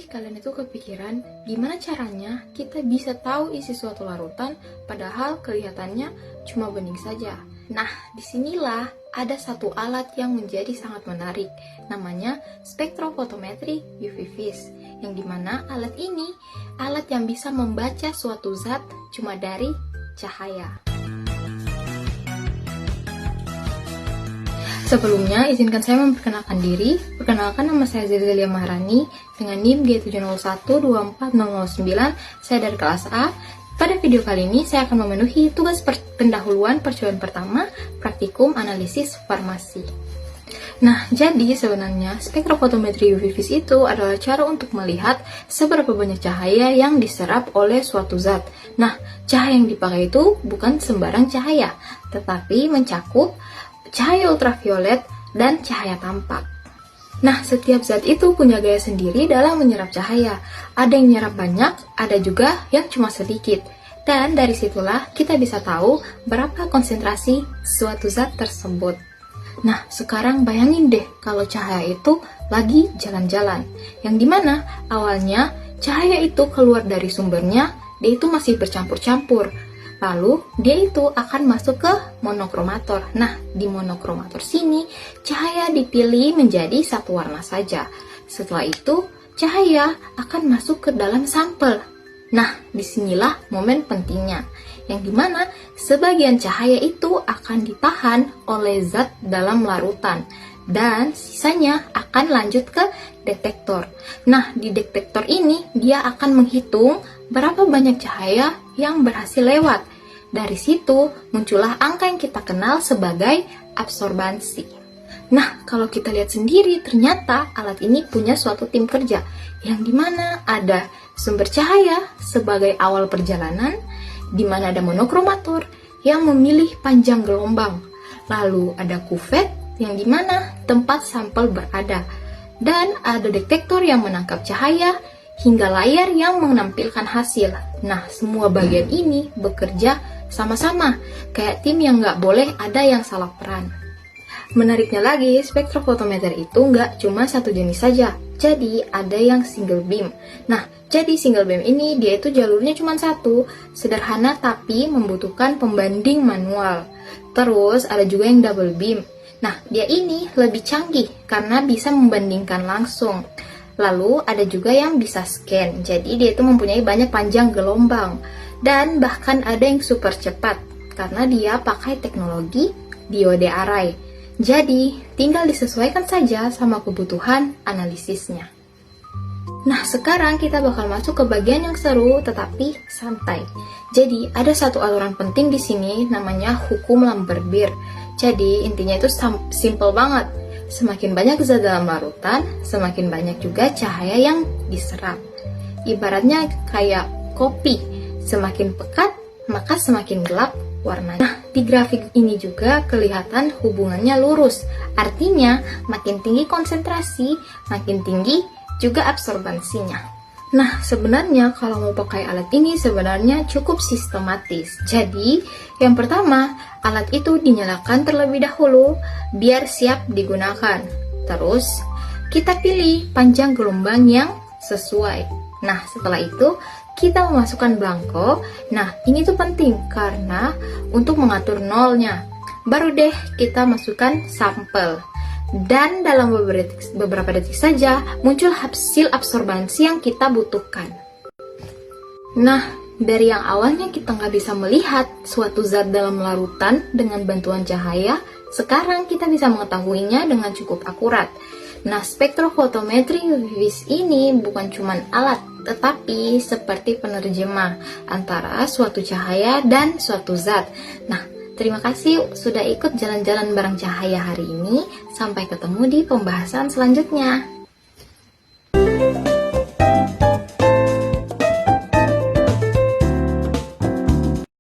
Pasti kalian itu kepikiran gimana caranya kita bisa tahu isi suatu larutan padahal kelihatannya cuma bening saja. Nah, disinilah ada satu alat yang menjadi sangat menarik, namanya spektrofotometri UV vis, yang dimana alat ini alat yang bisa membaca suatu zat cuma dari cahaya. Sebelumnya, izinkan saya memperkenalkan diri. Perkenalkan, nama saya Zelia Maharani dengan NIM G7012409. Saya dari kelas A. Pada video kali ini, saya akan memenuhi tugas pendahuluan percobaan pertama, praktikum analisis farmasi. Nah, jadi sebenarnya spektrofotometri UV vis itu adalah cara untuk melihat seberapa banyak cahaya yang diserap oleh suatu zat. Nah, cahaya yang dipakai itu bukan sembarang cahaya, tetapi mencakup cahaya ultraviolet dan cahaya tampak. Nah, setiap zat itu punya gaya sendiri dalam menyerap cahaya. Ada yang menyerap banyak, ada juga yang cuma sedikit. Dan dari situlah kita bisa tahu berapa konsentrasi suatu zat tersebut. Nah, sekarang bayangin deh kalau cahaya itu lagi jalan-jalan. Yang dimana awalnya cahaya itu keluar dari sumbernya, dia itu masih bercampur-campur. Lalu, dia itu akan masuk ke monokromator. Nah, di monokromator sini, cahaya dipilih menjadi satu warna saja. Setelah itu, cahaya akan masuk ke dalam sampel. Nah, disinilah momen pentingnya, yang dimana sebagian cahaya itu akan ditahan oleh zat dalam larutan, dan sisanya akan lanjut ke detektor. Nah, di detektor ini, dia akan menghitung berapa banyak cahaya yang berhasil lewat. Dari situ muncullah angka yang kita kenal sebagai absorbansi. Nah, kalau kita lihat sendiri, ternyata alat ini punya suatu tim kerja, yang dimana ada sumber cahaya sebagai awal perjalanan, dimana ada monokromator yang memilih panjang gelombang. Lalu ada kuvet, yang dimana tempat sampel berada. Dan ada detektor yang menangkap cahaya, hingga layar yang menampilkan hasil. Nah, semua bagian ini bekerja sama-sama, kayak tim yang nggak boleh ada yang salah peran. Menariknya lagi, spektrofotometer itu nggak cuma satu jenis saja. Jadi, ada yang single beam. Nah, jadi single beam ini dia itu jalurnya cuma satu, sederhana tapi membutuhkan pembanding manual. Terus, ada juga yang double beam. Nah, dia ini lebih canggih karena bisa membandingkan langsung. Lalu ada juga yang bisa scan, jadi dia itu mempunyai banyak panjang gelombang. Dan bahkan ada yang super cepat, karena dia pakai teknologi diode array. Jadi, tinggal disesuaikan saja sama kebutuhan analisisnya. Nah, sekarang kita bakal masuk ke bagian yang seru tetapi santai. Jadi, ada satu aturan penting di sini namanya hukum Lambert-Beer. Jadi, intinya itu simple banget. Semakin banyak zat dalam larutan, semakin banyak juga cahaya yang diserap. Ibaratnya kayak kopi, semakin pekat, maka semakin gelap warnanya. Nah, di grafik ini juga kelihatan hubungannya lurus. Artinya, makin tinggi konsentrasi, makin tinggi juga absorbansinya. Nah, sebenarnya kalau mau pakai alat ini sebenarnya cukup sistematis. Jadi, yang pertama, alat itu dinyalakan terlebih dahulu biar siap digunakan. Terus, kita pilih panjang gelombang yang sesuai. Nah, setelah itu, kita memasukkan belangko. Nah, ini tuh penting karena untuk mengatur nolnya. Baru deh kita masukkan sampel. Dan dalam beberapa detik saja muncul hasil absorbansi yang kita butuhkan. Nah, dari yang awalnya kita nggak bisa melihat suatu zat dalam larutan dengan bantuan cahaya, sekarang kita bisa mengetahuinya dengan cukup akurat. Nah, spektrofotometri UV vis ini bukan cuma alat, tetapi seperti penerjemah antara suatu cahaya dan suatu zat. Nah, terima kasih sudah ikut jalan-jalan bareng cahaya hari ini. Sampai ketemu di pembahasan selanjutnya.